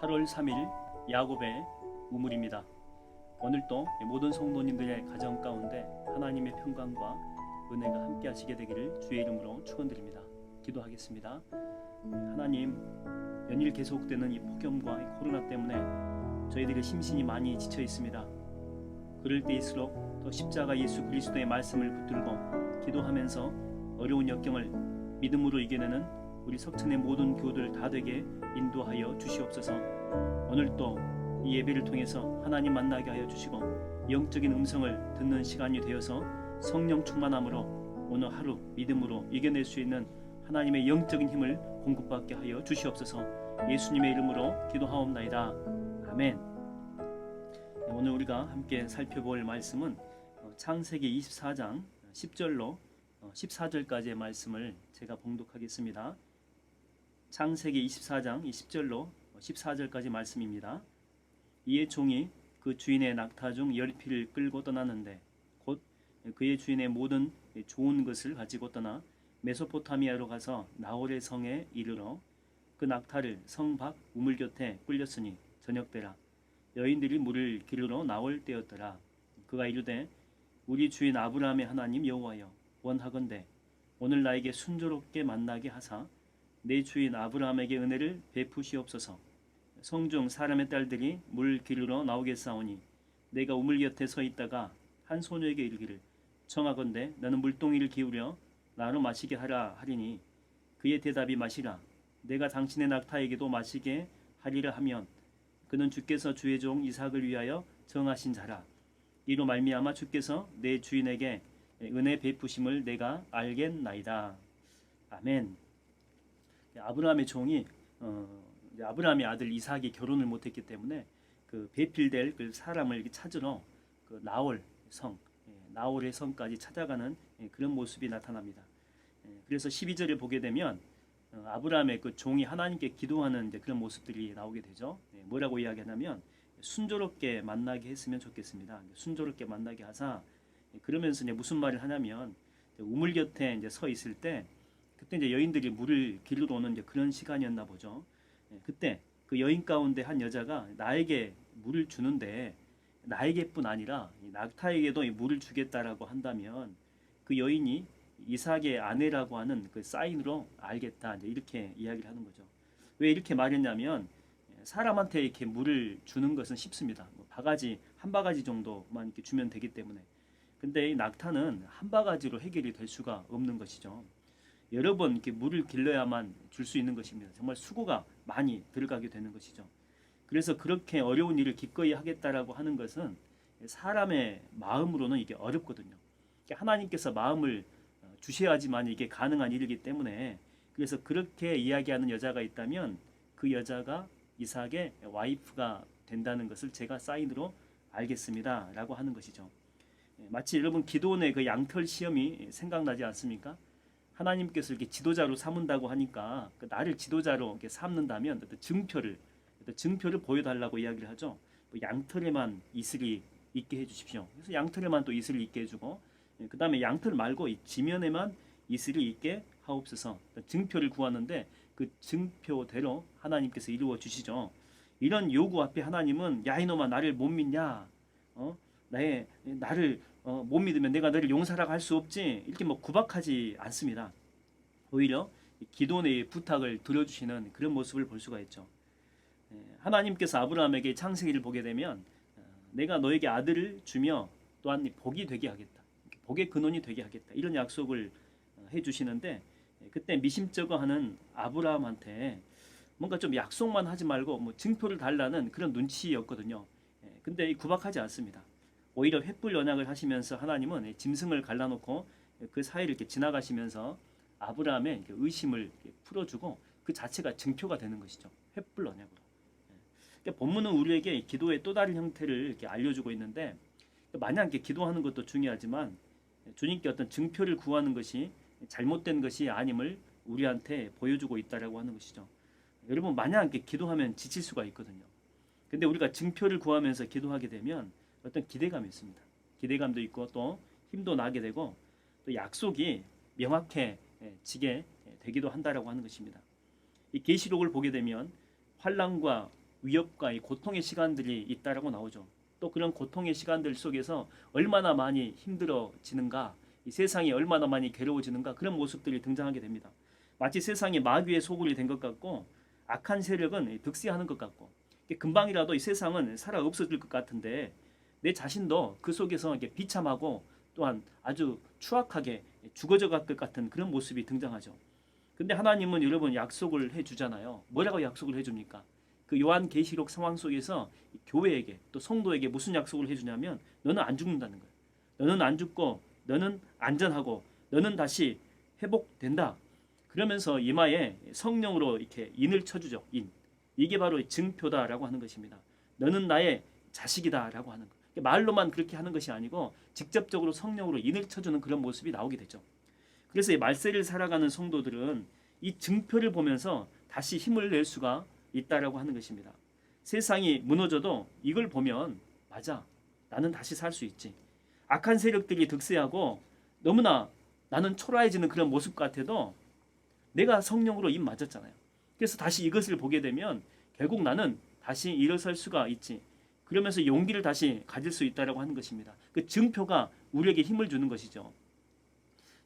8월 3일 야곱의 우물입니다. 오늘도 모든 성도님들의 가정 가운데 하나님의 평강과 은혜가 함께 하시게 되기를 주의 이름으로 축원드립니다. 기도하겠습니다. 하나님, 연일 계속되는 이 폭염과 이 코로나 때문에 저희들의 심신이 많이 지쳐 있습니다. 그럴 때일수록 더 십자가 예수 그리스도의 말씀을 붙들고 기도하면서 어려운 역경을 믿음으로 이겨내는 우리 석천의 모든 교우들 다 되게 인도하여 주시옵소서. 오늘도 이 예배를 통해서 하나님 만나게 하여 주시고 영적인 음성을 듣는 시간이 되어서 성령 충만함으로 오늘 하루 믿음으로 이겨낼 수 있는 하나님의 영적인 힘을 공급받게 하여 주시옵소서. 예수님의 이름으로 기도하옵나이다. 아멘. 오늘 우리가 함께 살펴볼 말씀은 창세기 24장 10절로 14절까지의 말씀을 제가 봉독하겠습니다. 창세기 24장 10절로 14절까지 말씀입니다. 이에 종이 그 주인의 낙타 중 10匹를 끌고 떠났는데 곧 그의 주인의 모든 좋은 것을 가지고 떠나 메소포타미아로 가서 나홀의 성에 이르러 그 낙타를 성 밖 우물 곁에 꿀렸으니 저녁때라. 여인들이 물을 기르러 나올 때였더라. 그가 이르되 우리 주인 아브라함의 하나님 여호와여, 원하건대 오늘 나에게 순조롭게 만나게 하사 내 주인 아브라함에게 은혜를 베푸시옵소서. 성중 사람의 딸들이 물 기르러 나오겠사오니 내가 우물 곁에 서 있다가 한 소녀에게 이르기를 청하건대 너는 물동이를 기울여 나로 마시게 하라 하리니 그의 대답이 마시라. 내가 당신의 낙타에게도 마시게 하리라 하면 그는 주께서 주의 종 이삭을 위하여 정하신 자라. 이로 말미암아 주께서 내 주인에게 은혜 베푸심을 내가 알겠나이다. 아멘. 아브라함의 종이 아브라함의 아들 이삭이 결혼을 못했기 때문에 그 배필될 그 사람을 찾으러 그 나홀 성, 나홀의 성까지 찾아가는 그런 모습이 나타납니다. 그래서 12절에 보게 되면 아브라함의 그 종이 하나님께 기도하는 이제 그런 모습들이 나오게 되죠. 뭐라고 이야기하냐면 순조롭게 만나게 했으면 좋겠습니다. 순조롭게 만나게 하사, 그러면서 이제 무슨 말을 하냐면 우물 곁에 이제 서 있을 때 그때 이제 여인들이 물을 기르러 오는 이제 그런 시간이었나 보죠. 그때 그 여인 가운데 한 여자가 나에게 물을 주는데 나에게뿐 아니라 낙타에게도 물을 주겠다라고 한다면 그 여인이 이삭의 아내라고 하는 그 사인으로 알겠다, 이제 이렇게 이야기를 하는 거죠. 왜 이렇게 말했냐면 사람한테 이렇게 물을 주는 것은 쉽습니다. 바가지 한 바가지 정도만 이렇게 주면 되기 때문에. 근데 이 낙타는 한 바가지로 해결이 될 수가 없는 것이죠. 여러 번 이렇게 물을 길러야만 줄 수 있는 것입니다. 정말 수고가 많이 들어가게 되는 것이죠. 그래서 그렇게 어려운 일을 기꺼이 하겠다라고 하는 것은 사람의 마음으로는 이게 어렵거든요. 하나님께서 마음을 주셔야지만 이게 가능한 일이기 때문에, 그래서 그렇게 이야기하는 여자가 있다면 그 여자가 이삭의 와이프가 된다는 것을 제가 사인으로 알겠습니다 라고 하는 것이죠. 마치 여러분 기도원의 그 양털 시험이 생각나지 않습니까? 하나님께서 이렇게 지도자로 삼은다고 하니까 나를 지도자로 이렇게 삼는다면 증표를 보여달라고 이야기를 하죠. 양털에만 이슬이 있게 해주십시오. 그래서 양털에만 또 이슬이 있게 해주고, 그 다음에 양털 말고 이 지면에만 이슬이 있게 하옵소서. 증표를 구하는데 그 증표대로 하나님께서 이루어 주시죠. 이런 요구 앞에 하나님은 야 이놈아 나를 못 믿냐? 나를 못 믿으면 내가 너를 용서라고 할 수 없지, 이렇게 구박하지 않습니다. 오히려 기도원의 부탁을 들어주시는 그런 모습을 볼 수가 있죠. 하나님께서 아브라함에게 창세기를 보게 되면 내가 너에게 아들을 주며 또한 복이 되게 하겠다, 복의 근원이 되게 하겠다, 이런 약속을 해주시는데, 그때 미심쩍어하는 아브라함한테 뭔가 좀 약속만 하지 말고 증표를 달라는 그런 눈치였거든요. 근데 구박하지 않습니다. 오히려 횃불 연약을 하시면서 하나님은 짐승을 갈라놓고 그 사이를 이렇게 지나가시면서 아브라함의 의심을 풀어주고 그 자체가 증표가 되는 것이죠. 횃불 언약으로. 그러니까 본문은 우리에게 기도의 또 다른 형태를 이렇게 알려주고 있는데, 마냥 이렇게 기도하는 것도 중요하지만 주님께 어떤 증표를 구하는 것이 잘못된 것이 아님을 우리한테 보여주고 있다라고 하는 것이죠. 여러분 마냥 이렇게 기도하면 지칠 수가 있거든요. 근데 우리가 증표를 구하면서 기도하게 되면 어떤 기대감이 있습니다. 기대감도 있고 또 힘도 나게 되고 또 약속이 명확해지게 되기도 한다라고 하는 것입니다. 이 계시록을 보게 되면 환난과 위협과 이 고통의 시간들이 있다라고 나오죠. 또 그런 고통의 시간들 속에서 얼마나 많이 힘들어지는가, 이 세상이 얼마나 많이 괴로워지는가, 그런 모습들이 등장하게 됩니다. 마치 세상이 마귀의 소굴이 된 것 같고 악한 세력은 득세하는 것 같고 금방이라도 이 세상은 살아 없어질 것 같은데 내 자신도 그 속에서 이렇게 비참하고 또한 아주 추악하게 죽어져 갈 것 같은 그런 모습이 등장하죠. 근데 하나님은 여러분 약속을 해주잖아요. 뭐라고 약속을 해줍니까? 그 요한계시록 상황 속에서 교회에게 또 성도에게 무슨 약속을 해주냐면 너는 안 죽는다는 거예요. 너는 안 죽고 너는 안전하고 너는 다시 회복된다. 그러면서 이마에 성령으로 이렇게 인을 쳐주죠. 인. 이게 바로 증표다라고 하는 것입니다. 너는 나의 자식이다라고 하는 것. 말로만 그렇게 하는 것이 아니고 직접적으로 성령으로 인을 쳐주는 그런 모습이 나오게 되죠. 그래서 이 말세를 살아가는 성도들은 이 증표를 보면서 다시 힘을 낼 수가 있다라고 하는 것입니다. 세상이 무너져도 이걸 보면 맞아, 나는 다시 살 수 있지. 악한 세력들이 득세하고 너무나 나는 초라해지는 그런 모습 같아도 내가 성령으로 입 맞았잖아요. 그래서 다시 이것을 보게 되면 결국 나는 다시 일어설 수가 있지. 그러면서 용기를 다시 가질 수 있다라고 하는 것입니다. 그 증표가 우리에게 힘을 주는 것이죠.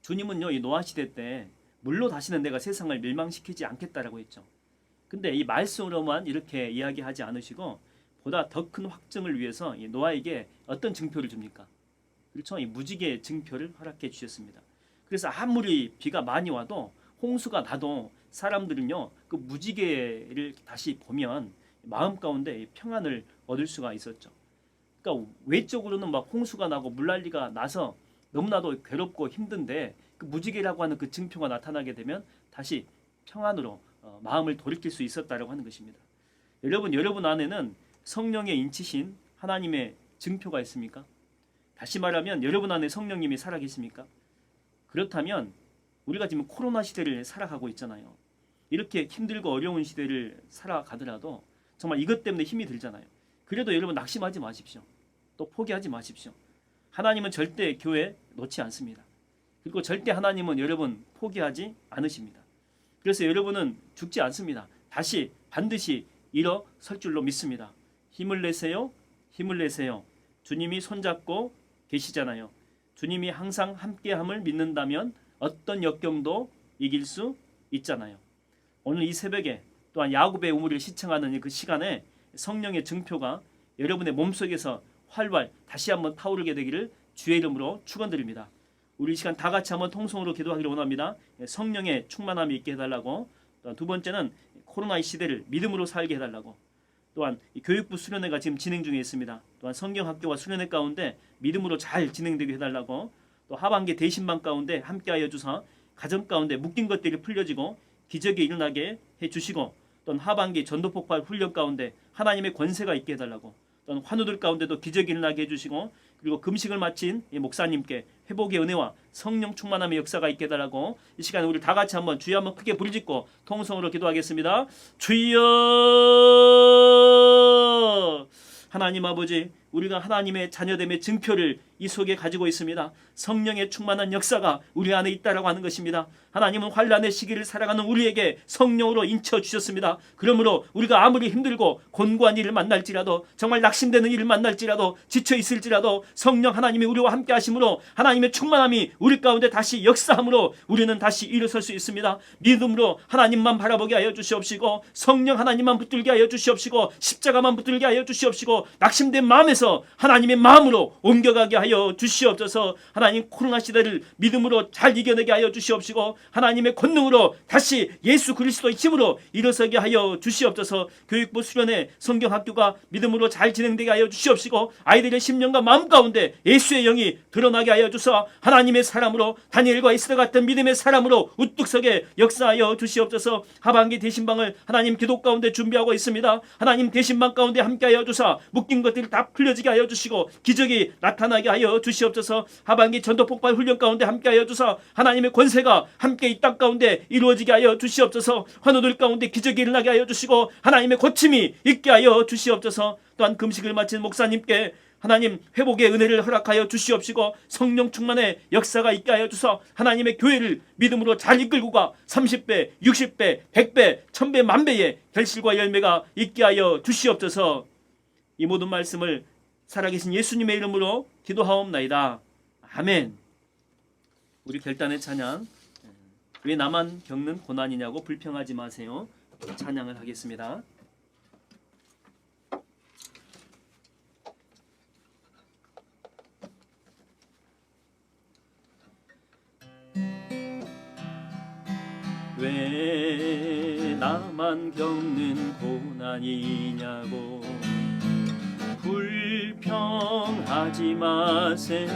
주님은요, 이 노아 시대 때 물로 다시는 내가 세상을 멸망시키지 않겠다라고 했죠. 근데 이 말씀으로만 이렇게 이야기하지 않으시고 보다 더 큰 확증을 위해서 이 노아에게 어떤 증표를 줍니까? 그렇죠. 이 무지개의 증표를 허락해 주셨습니다. 그래서 아무리 비가 많이 와도 홍수가 나도 사람들은요 그 무지개를 다시 보면 마음 가운데 평안을 얻을 수가 있었죠. 그러니까 외적으로는 막 홍수가 나고 물난리가 나서 너무나도 괴롭고 힘든데 그 무지개라고 하는 그 증표가 나타나게 되면 다시 평안으로 마음을 돌이킬 수 있었다라고 하는 것입니다. 여러분 안에는 성령의 인치신 하나님의 증표가 있습니까? 다시 말하면 여러분 안에 성령님이 살아계십니까? 그렇다면 우리가 지금 코로나 시대를 살아가고 있잖아요. 이렇게 힘들고 어려운 시대를 살아가더라도 정말 이것 때문에 힘이 들잖아요. 그래도 여러분 낙심하지 마십시오. 또 포기하지 마십시오. 하나님은 절대 교회 놓지 않습니다. 그리고 절대 하나님은 여러분 포기하지 않으십니다. 그래서 여러분은 죽지 않습니다. 다시 반드시 일어설 줄로 믿습니다. 힘을 내세요. 힘을 내세요. 주님이 손잡고 계시잖아요. 주님이 항상 함께함을 믿는다면 어떤 역경도 이길 수 있잖아요. 오늘 이 새벽에 또한 야곱의 우물을 시청하는 그 시간에 성령의 증표가 여러분의 몸속에서 활활 다시 한번 타오르게 되기를 주의 이름으로 축원드립니다. 우리 이 시간 다 같이 한번 통성으로 기도하기를 원합니다. 성령의 충만함이 있게 해달라고. 또한 두 번째는 코로나 시대를 믿음으로 살게 해달라고. 또한 교육부 수련회가 지금 진행 중에 있습니다. 또한 성경학교와 수련회 가운데 믿음으로 잘 진행되게 해달라고. 또 하반기 대신방 가운데 함께하여 주사 가정 가운데 묶인 것들이 풀려지고 기적이 일어나게 해주시고 또한 하반기 전도폭발 훈련 가운데 하나님의 권세가 있게 해달라고. 또한 환우들 가운데도 기적이 일어나게 해주시고 그리고 금식을 마친 목사님께 회복의 은혜와 성령 충만함의 역사가 있게 해달라고. 이 시간에 우리 다 같이 한번 주여 한번 크게 부르짖고 통성으로 기도하겠습니다. 주여. 하나님 아버지, 우리가 하나님의 자녀됨의 증표를 이 속에 가지고 있습니다. 성령의 충만한 역사가 우리 안에 있다라고 하는 것입니다. 하나님은 환난의 시기를 살아가는 우리에게 성령으로 인쳐 주셨습니다. 그러므로 우리가 아무리 힘들고 곤고한 일을 만날지라도 정말 낙심되는 일을 만날지라도 지쳐 있을지라도 성령 하나님이 우리와 함께 하심으로 하나님의 충만함이 우리 가운데 다시 역사함으로 우리는 다시 일어설 수 있습니다. 믿음으로 하나님만 바라보게 하여 주시옵시고 성령 하나님만 붙들게 하여 주시옵시고 십자가만 붙들게 하여 주시옵시고 낙심된 마음에서 하나님의 마음으로 옮겨가게 하여 주시옵소서. 하나님 코로나 시대를 믿음으로 잘 이겨내게 하여 주시옵시고 하나님의 권능으로 다시 예수 그리스도의 힘으로 일어서게 하여 주시옵소서. 교육부 수련회 성경학교가 믿음으로 잘 진행되게 하여 주시옵시고 아이들의 심령과 마음 가운데 예수의 영이 드러나게 하여 주사 하나님의 사람으로 다니엘과 에스더 같은 믿음의 사람으로 우뚝 서게 역사하여 주시옵소서. 하반기 대신방을 하나님 기도 가운데 준비하고 있습니다. 하나님 대신방 가운데 함께하여 주사 묶인 것들을 다 풀려지게 하여 주시고 기적이 나타나게 하여 주시옵소서. 하반기 전도폭발 훈련 가운데 함께하여 주사 하나님의 권세가 함께 이 땅 가운데 이루어지게 하여 주시옵소서. 환우들 가운데 기적이 일어나게 하여 주시고 하나님의 고침이 있게 하여 주시옵소서. 또한 금식을 마친 목사님께 하나님 회복의 은혜를 허락하여 주시옵시고 성령 충만의 역사가 있게 하여 주사 하나님의 교회를 믿음으로 잘 이끌고 가 30배, 60배, 100배, 1000배, 만배의 결실과 열매가 있게 하여 주시옵소서. 이 모든 말씀을 살아계신 예수님의 이름으로 기도하옵나이다. 아멘. 우리 결단의 찬양, 왜 나만 겪는 고난이냐고 불평하지 마세요. 찬양을 하겠습니다. 왜 나만 겪는 고난이냐고 불평하지 마세요.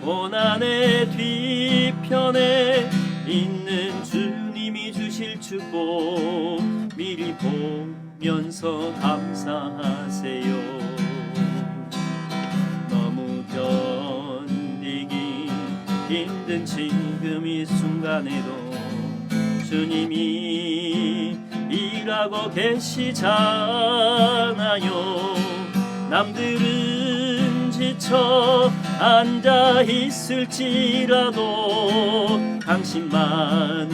고난의 뒤편에 있는 주님이 주실 축복 미리 보면서 감사하세요. 너무 견디기 힘든 지금 이 순간에도 주님이 일하고 계시잖아요. 남들은 지쳐 앉아 있을지라도 당신만은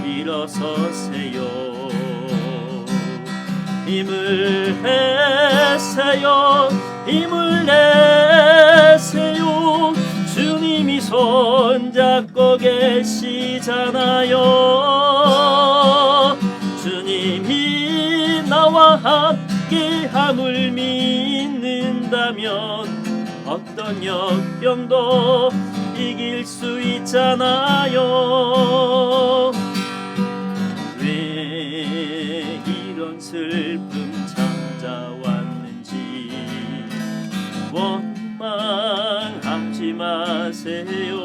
일어서세요. 힘을 내세요. 힘을 내세요. 주님이 손잡고 계시잖아요. 주님이 나와 함께함을 믿는다면 어떤 역경도 이길 수 있잖아요. 왜 이런 슬픔 찾아왔는지 원망하지 마세요.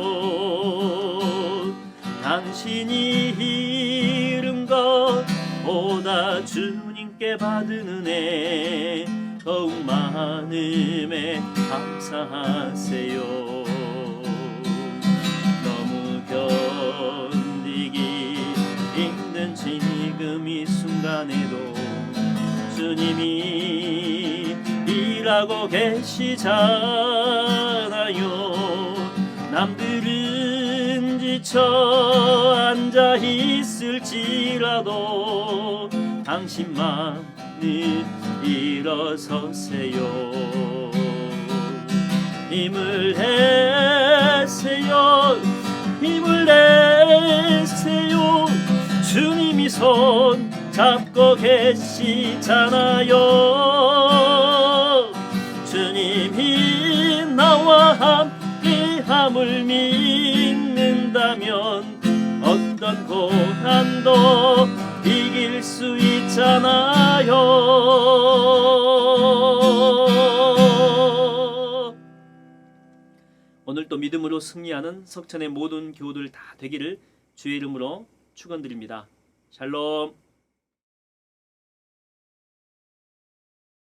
당신이 잃은 것보다 주님께 받은 은혜 더욱 많음에 감사하세요. 너무 견디기 힘든 지금 이 순간에도 주님이 일하고 계시잖아요. 남들은 지쳐 앉아 있을지라도 당신만은 일어서세요. 힘을 내세요. 힘을 내세요. 주님이 손 잡고 계시잖아요. 주님이 나와 함께함을 믿는다면 어떤 고난도 이길 수 있잖아요. 오늘 또 믿음으로 승리하는 석천의 모든 교우들 다 되기를 주의 이름으로 축원드립니다. 샬롬.